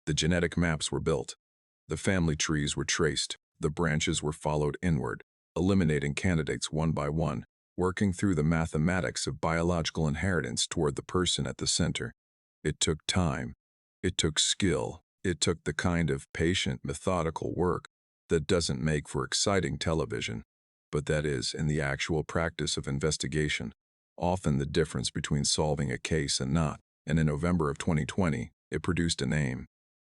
The genetic maps were built. The family trees were traced. The branches were followed inward, eliminating candidates one by one, working through the mathematics of biological inheritance toward the person at the center. It took time. It took skill. It took the kind of patient, methodical work that doesn't make for exciting television, but that is, in the actual practice of investigation, often the difference between solving a case and not. And in November of 2020, it produced a name.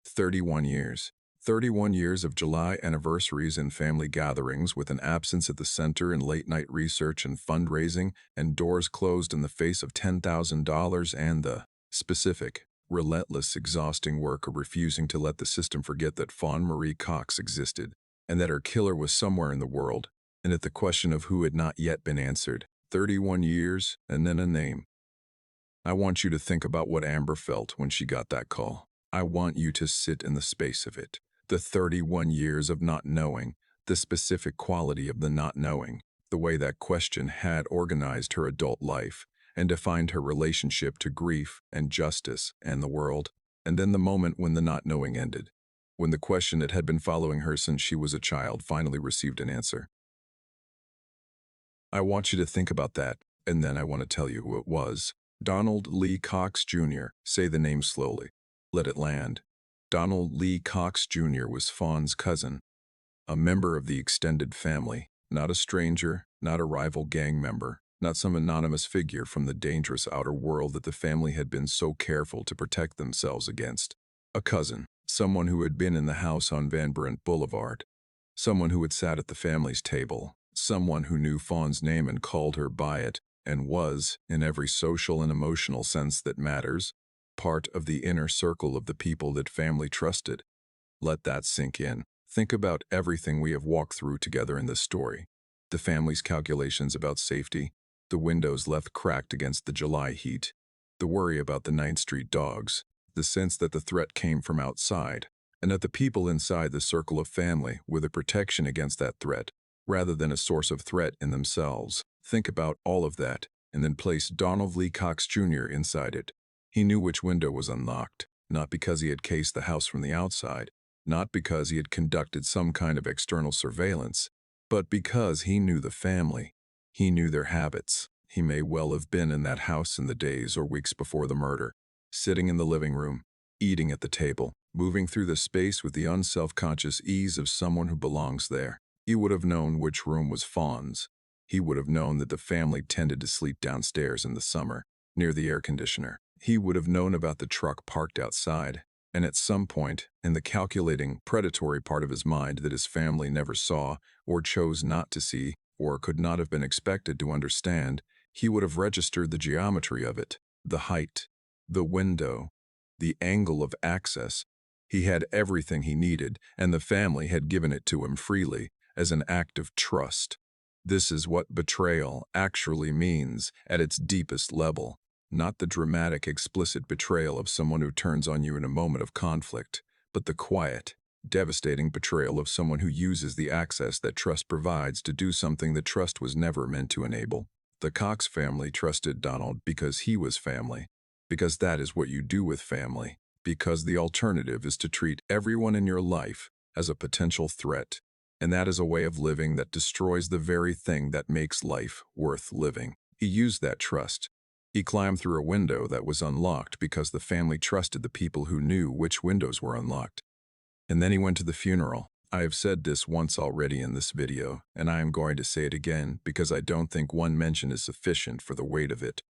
31 years. 31 years of July anniversaries and family gatherings with an absence at the center and late-night research and fundraising and doors closed in the face of $10,000 and the specific, relentless, exhausting work of refusing to let the system forget that Fawn Marie Cox existed and that her killer was somewhere in the world, and that the question of who had not yet been answered. 31 years and then a name. I want you to think about what Amber felt when she got that call. I want you to sit in the space of it. The 31 years of not knowing, the specific quality of the not knowing, the way that question had organized her adult life and defined her relationship to grief and justice and the world, and then the moment when the not knowing ended, when the question that had been following her since she was a child finally received an answer. I want you to think about that, and then I want to tell you who it was. Donald Lee Cox Jr. Say the name slowly. Let it land. Donald Lee Cox Jr. was Fawn's cousin, a member of the extended family, not a stranger, not a rival gang member, not some anonymous figure from the dangerous outer world that the family had been so careful to protect themselves against. A cousin, someone who had been in the house on Brunt Boulevard, someone who had sat at the family's table, someone who knew Fawn's name and called her by it, and was, in every social and emotional sense that matters, part of the inner circle of the people that family trusted. Let that sink in. Think about everything we have walked through together in this story. The family's calculations about safety, the windows left cracked against the July heat, the worry about the 9th Street dogs, the sense that the threat came from outside, and that the people inside the circle of family were the protection against that threat, rather than a source of threat in themselves. Think about all of that, and then place Donald Lee Cox Jr. inside it. He knew which window was unlocked, not because he had cased the house from the outside, not because he had conducted some kind of external surveillance, but because he knew the family. He knew their habits. He may well have been in that house in the days or weeks before the murder, sitting in the living room, eating at the table, moving through the space with the unself-conscious ease of someone who belongs there. He would have known which room was Fawn's. He would have known that the family tended to sleep downstairs in the summer, near the air conditioner. He would have known about the truck parked outside, and at some point, in the calculating, predatory part of his mind that his family never saw, or chose not to see, or could not have been expected to understand, he would have registered the geometry of it, the height, the window, the angle of access. He had everything he needed, and the family had given it to him freely, as an act of trust. This is what betrayal actually means at its deepest level. Not the dramatic, explicit betrayal of someone who turns on you in a moment of conflict, but the quiet, devastating betrayal of someone who uses the access that trust provides to do something that trust was never meant to enable. The Cox family trusted Donald because he was family, because that is what you do with family, because the alternative is to treat everyone in your life as a potential threat, and that is a way of living that destroys the very thing that makes life worth living. He used that trust. He climbed through a window that was unlocked because the family trusted the people who knew which windows were unlocked. And then he went to the funeral. I have said this once already in this video, and I am going to say it again because I don't think one mention is sufficient for the weight of it.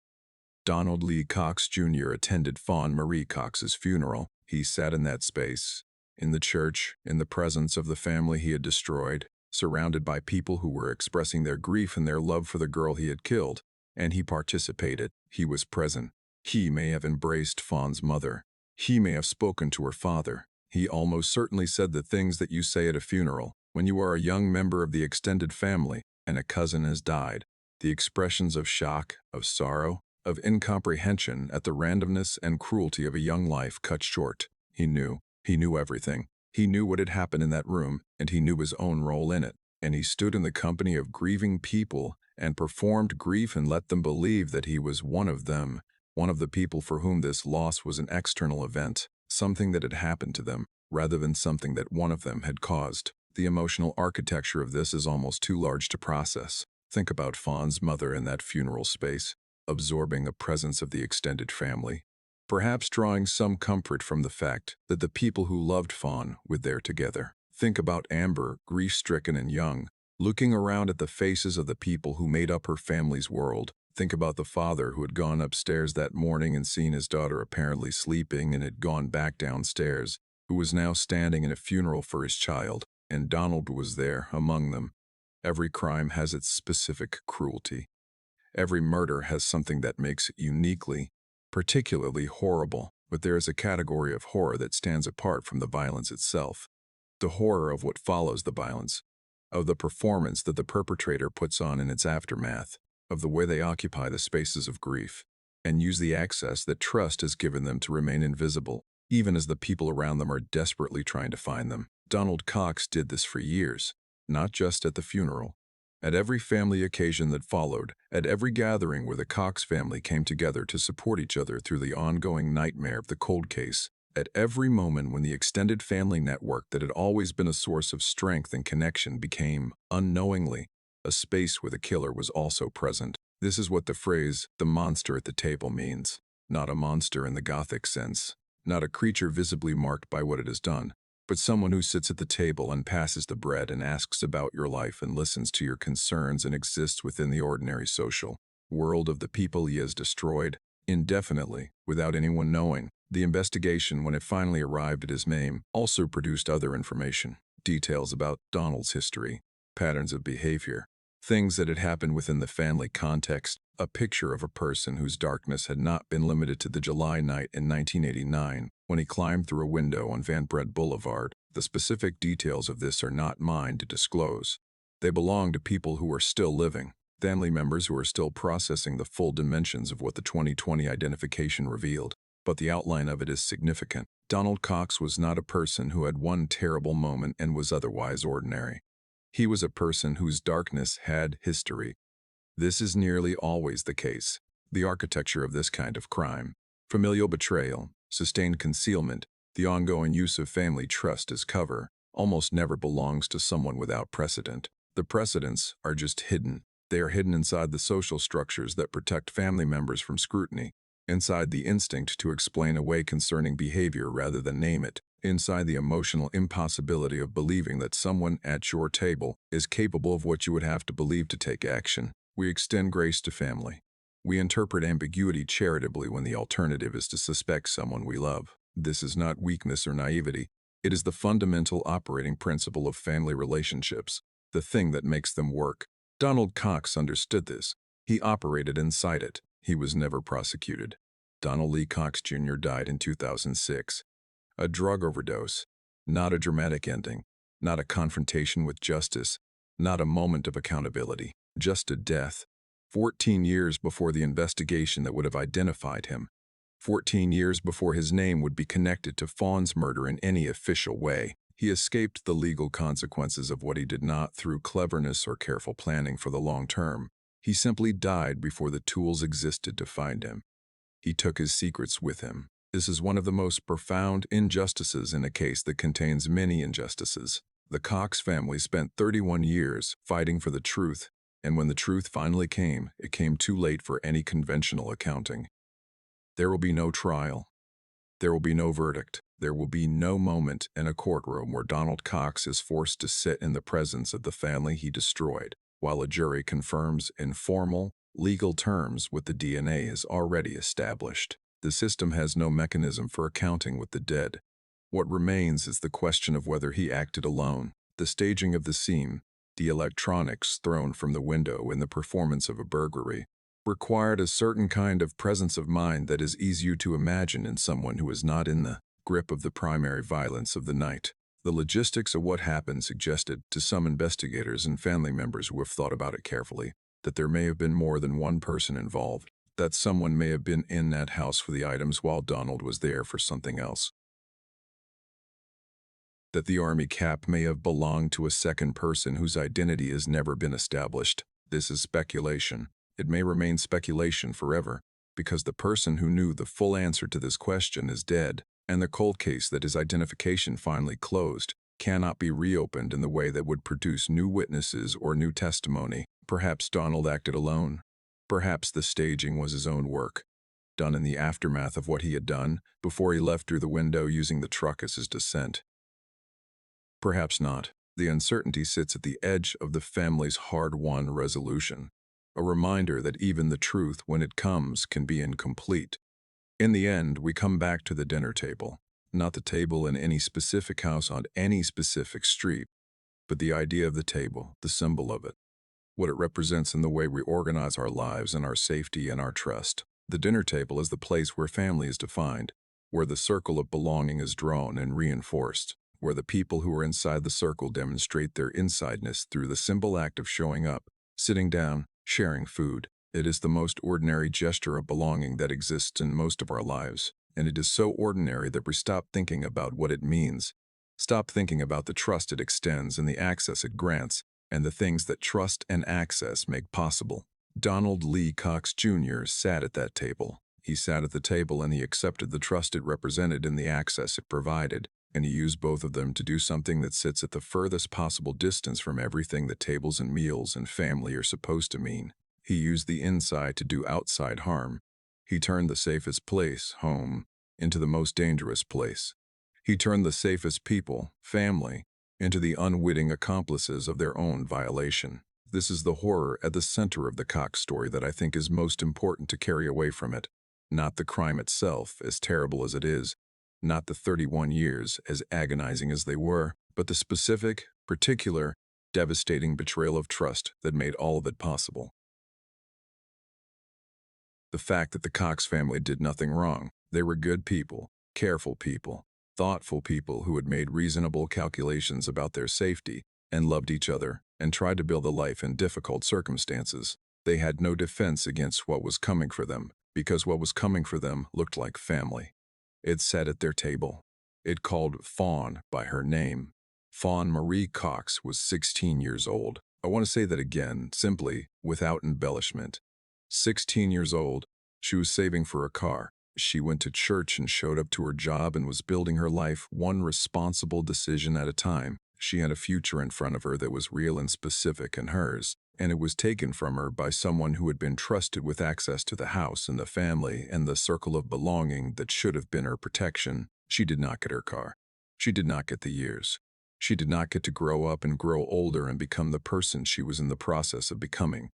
Donald Lee Cox Jr. attended Fawn Marie Cox's funeral. He sat in that space, in the church, in the presence of the family he had destroyed, surrounded by people who were expressing their grief and their love for the girl he had killed. And he participated. He was present. He may have embraced Fawn's mother. He may have spoken to her father. He almost certainly said the things that you say at a funeral when you are a young member of the extended family and a cousin has died. The expressions of shock, of sorrow, of incomprehension at the randomness and cruelty of a young life cut short. He knew. He knew everything. He knew what had happened in that room, and he knew his own role in it. And he stood in the company of grieving people and performed grief and let them believe that he was one of them, one of the people for whom this loss was an external event, something that had happened to them, rather than something that one of them had caused. The emotional architecture of this is almost too large to process. Think about Fawn's mother in that funeral space, absorbing the presence of the extended family, perhaps drawing some comfort from the fact that the people who loved Fawn were there together. Think about Amber, grief-stricken and young, looking around at the faces of the people who made up her family's world. Think about the father who had gone upstairs that morning and seen his daughter apparently sleeping and had gone back downstairs, who was now standing in a funeral for his child, and Donald was there among them. Every crime has its specific cruelty. Every murder has something that makes it uniquely, particularly horrible, but there is a category of horror that stands apart from the violence itself. The horror of what follows the violence, of the performance that the perpetrator puts on in its aftermath, of the way they occupy the spaces of grief, and use the access that trust has given them to remain invisible, even as the people around them are desperately trying to find them. Donald Cox did this for years, not just at the funeral. At every family occasion that followed, at every gathering where the Cox family came together to support each other through the ongoing nightmare of the cold case, at every moment when the extended family network that had always been a source of strength and connection became, unknowingly, a space where the killer was also present. This is what the phrase, "the monster at the table," means. Not a monster in the Gothic sense, not a creature visibly marked by what it has done, but someone who sits at the table and passes the bread and asks about your life and listens to your concerns and exists within the ordinary social world of the people he has destroyed, indefinitely, without anyone knowing. The investigation, when it finally arrived at his name, also produced other information, details about Donald's history, patterns of behavior, things that had happened within the family context, a picture of a person whose darkness had not been limited to the July night in 1989 when he climbed through a window on Brunt Boulevard. The specific details of this are not mine to disclose. They belong to people who are still living, family members who are still processing the full dimensions of what the 2020 identification revealed. But the outline of it is significant. Donald Cox was not a person who had one terrible moment and was otherwise ordinary. He was a person whose darkness had history. This is nearly always the case. The architecture of this kind of crime, familial betrayal, sustained concealment, the ongoing use of family trust as cover, almost never belongs to someone without precedent. The precedents are just hidden. They are hidden inside the social structures that protect family members from scrutiny, inside the instinct to explain away concerning behavior rather than name it, inside the emotional impossibility of believing that someone at your table is capable of what you would have to believe to take action. We extend grace to family. We interpret ambiguity charitably when the alternative is to suspect someone we love. This is not weakness or naivety. It is the fundamental operating principle of family relationships, the thing that makes them work. Donald Cox understood this. He operated inside it. He was never prosecuted. Donald Lee Cox Jr. died in 2006. A drug overdose. Not a dramatic ending. Not a confrontation with justice. Not a moment of accountability. Just a death. 14 years before the investigation that would have identified him. 14 years before his name would be connected to Fawn's murder in any official way. He escaped the legal consequences of what he did not through cleverness or careful planning for the long term. He simply died before the tools existed to find him. He took his secrets with him. This is one of the most profound injustices in a case that contains many injustices. The Cox family spent 31 years fighting for the truth, and when the truth finally came, it came too late for any conventional accounting. There will be no trial. There will be no verdict. There will be no moment in a courtroom where Donald Cox is forced to sit in the presence of the family he destroyed, while a jury confirms in formal, legal terms what the DNA has already established. The system has no mechanism for accounting with the dead. What remains is the question of whether he acted alone. The staging of the scene, the electronics thrown from the window in the performance of a burglary, required a certain kind of presence of mind that is easier to imagine in someone who is not in the grip of the primary violence of the night. The logistics of what happened suggested to some investigators and family members who have thought about it carefully that there may have been more than one person involved, that someone may have been in that house for the items while Donald was there for something else, that the army cap may have belonged to a second person whose identity has never been established. This is speculation. It may remain speculation forever, because the person who knew the full answer to this question is dead, and the cold case that his identification finally closed cannot be reopened in the way that would produce new witnesses or new testimony. Perhaps Donald acted alone. Perhaps the staging was his own work, done in the aftermath of what he had done, before he left through the window using the truck as his descent. Perhaps not. The uncertainty sits at the edge of the family's hard-won resolution, a reminder that even the truth, when it comes, can be incomplete. In the end, we come back to the dinner table, not the table in any specific house on any specific street, but the idea of the table, the symbol of it, what it represents in the way we organize our lives and our safety and our trust. The dinner table is the place where family is defined, where the circle of belonging is drawn and reinforced, where the people who are inside the circle demonstrate their insideness through the simple act of showing up, sitting down, sharing food. It is the most ordinary gesture of belonging that exists in most of our lives, and it is so ordinary that we stop thinking about what it means, stop thinking about the trust it extends and the access it grants, and the things that trust and access make possible. Donald Lee Cox Jr. sat at that table. He sat at the table and he accepted the trust it represented and the access it provided, and he used both of them to do something that sits at the furthest possible distance from everything that tables and meals and family are supposed to mean. He used the inside to do outside harm. He turned the safest place, home, into the most dangerous place. He turned the safest people, family, into the unwitting accomplices of their own violation. This is the horror at the center of the Cox story that I think is most important to carry away from it. Not the crime itself, as terrible as it is, not the 31 years, as agonizing as they were, but the specific, particular, devastating betrayal of trust that made all of it possible. The fact that the Cox family did nothing wrong. They were good people, careful people, thoughtful people who had made reasonable calculations about their safety and loved each other and tried to build a life in difficult circumstances. They had no defense against what was coming for them, because what was coming for them looked like family. It sat at their table. It called Fawn by her name. Fawn Marie Cox was 16 years old. I want to say that again, simply, without embellishment. 16 years old, she was saving for a car. She went to church and showed up to her job and was building her life one responsible decision at a time. She had a future in front of her that was real and specific and hers, and it was taken from her by someone who had been trusted with access to the house and the family and the circle of belonging that should have been her protection. She did not get her car. She did not get the years. She did not get to grow up and grow older and become the person she was in the process of becoming.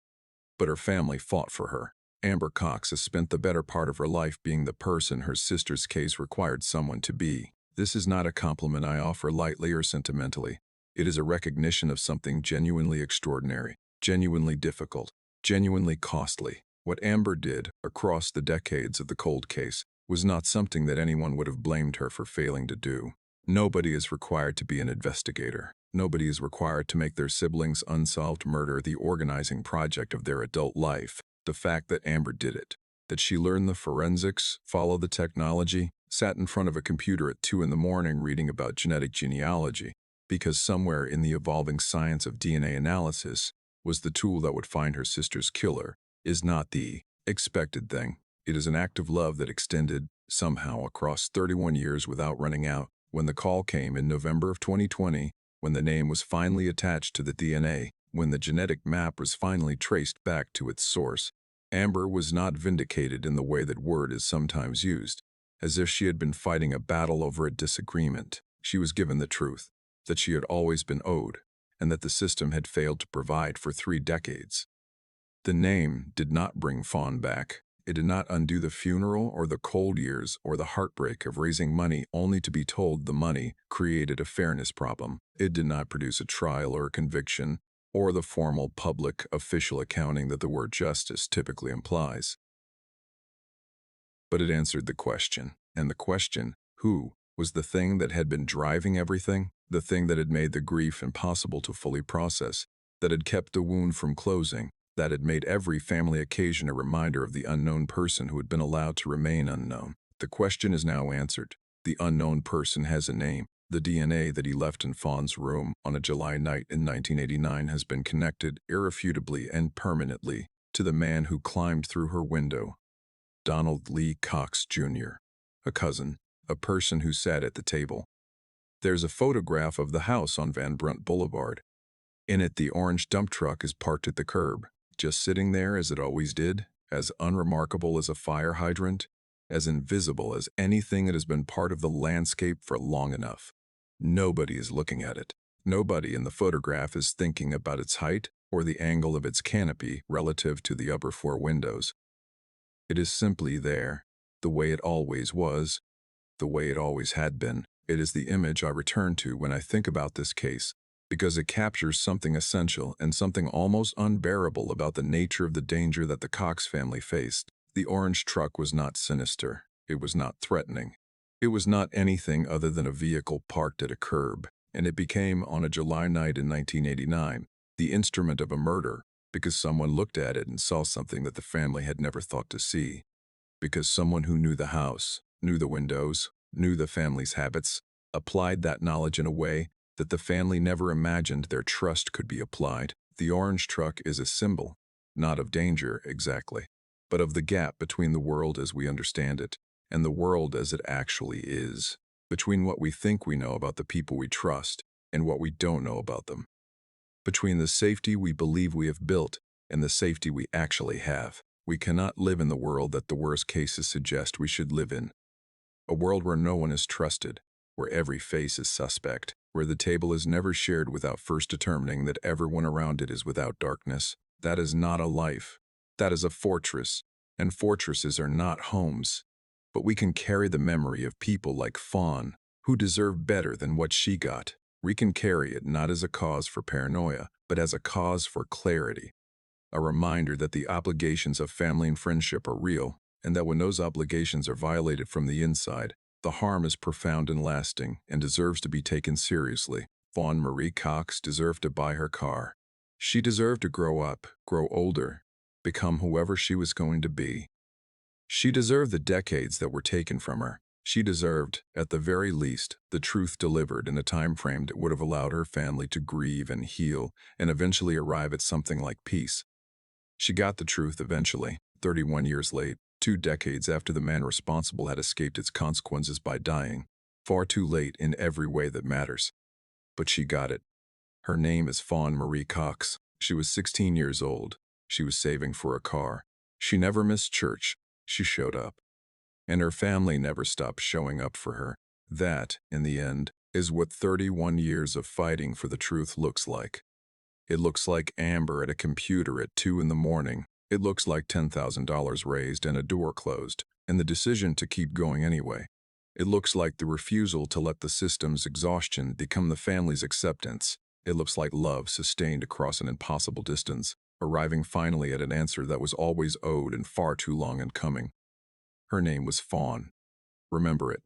But her family fought for her. Amber Cox has spent the better part of her life being the person her sister's case required someone to be. This is not a compliment I offer lightly or sentimentally. It is a recognition of something genuinely extraordinary, genuinely difficult, genuinely costly. What Amber did, across the decades of the cold case, was not something that anyone would have blamed her for failing to do. Nobody is required to be an investigator. Nobody is required to make their siblings' unsolved murder the organizing project of their adult life. The fact that Amber did it, that she learned the forensics, followed the technology, sat in front of a computer at 2 in the morning reading about genetic genealogy, because somewhere in the evolving science of DNA analysis was the tool that would find her sister's killer, is not the expected thing. It is an act of love that extended, somehow, across 31 years without running out. When the call came in November of 2020, when the name was finally attached to the DNA, when the genetic map was finally traced back to its source, Amber was not vindicated in the way that word is sometimes used, as if she had been fighting a battle over a disagreement. She was given the truth, that she had always been owed, and that the system had failed to provide for 3 decades. The name did not bring Fawn back. It did not undo the funeral or the cold years or the heartbreak of raising money only to be told the money created a fairness problem. It did not produce a trial or a conviction, or the formal public official accounting that the word justice typically implies. But it answered the question, and the question, who, was the thing that had been driving everything, the thing that had made the grief impossible to fully process, that had kept the wound from closing, that had made every family occasion a reminder of the unknown person who had been allowed to remain unknown. The question is now answered. The unknown person has a name. The DNA that he left in Fawn's room on a July night in 1989 has been connected irrefutably and permanently to the man who climbed through her window, Donald Lee Cox Jr., a cousin, a person who sat at the table. There's a photograph of the house on Brunt Boulevard. In it, the orange dump truck is parked at the curb, just sitting there as it always did, as unremarkable as a fire hydrant, as invisible as anything that has been part of the landscape for long enough. Nobody is looking at it. Nobody in the photograph is thinking about its height or the angle of its canopy relative to the upper four windows. It is simply there, the way it always was, the way it always had been. It is the image I return to when I think about this case, because it captures something essential and something almost unbearable about the nature of the danger that the Cox family faced. The orange truck was not sinister. It was not threatening. It was not anything other than a vehicle parked at a curb, and it became, on a July night in 1989, the instrument of a murder because someone looked at it and saw something that the family had never thought to see. Because someone who knew the house, knew the windows, knew the family's habits, applied that knowledge in a way that the family never imagined their trust could be applied. The orange truck is a symbol, not of danger exactly, but of the gap between the world as we understand it and the world as it actually is, between what we think we know about the people we trust and what we don't know about them, between the safety we believe we have built and the safety we actually have. We cannot live in the world that the worst cases suggest we should live in. A world where no one is trusted, where every face is suspect, where the table is never shared without first determining that everyone around it is without darkness. That is not a life. That is a fortress, and fortresses are not homes. But we can carry the memory of people like Fawn, who deserve better than what she got. We can carry it not as a cause for paranoia, but as a cause for clarity. A reminder that the obligations of family and friendship are real, and that when those obligations are violated from the inside, the harm is profound and lasting and deserves to be taken seriously. Fawn Marie Cox deserved to buy her car. She deserved to grow up, grow older, become whoever she was going to be. She deserved the decades that were taken from her. She deserved, at the very least, the truth delivered in a time frame that would have allowed her family to grieve and heal and eventually arrive at something like peace. She got the truth eventually, 31 years late, 2 decades after the man responsible had escaped its consequences by dying, far too late in every way that matters. But she got it. Her name is Fawn Marie Cox. She was 16 years old. She was saving for a car. She never missed church. She showed up. And her family never stopped showing up for her. That, in the end, is what 31 years of fighting for the truth looks like. It looks like Amber at a computer at 2 in the morning. It looks like $10,000 raised and a door closed, and the decision to keep going anyway. It looks like the refusal to let the system's exhaustion become the family's acceptance. It looks like love sustained across an impossible distance, arriving finally at an answer that was always owed and far too long in coming. Her name was Fawn. Remember it.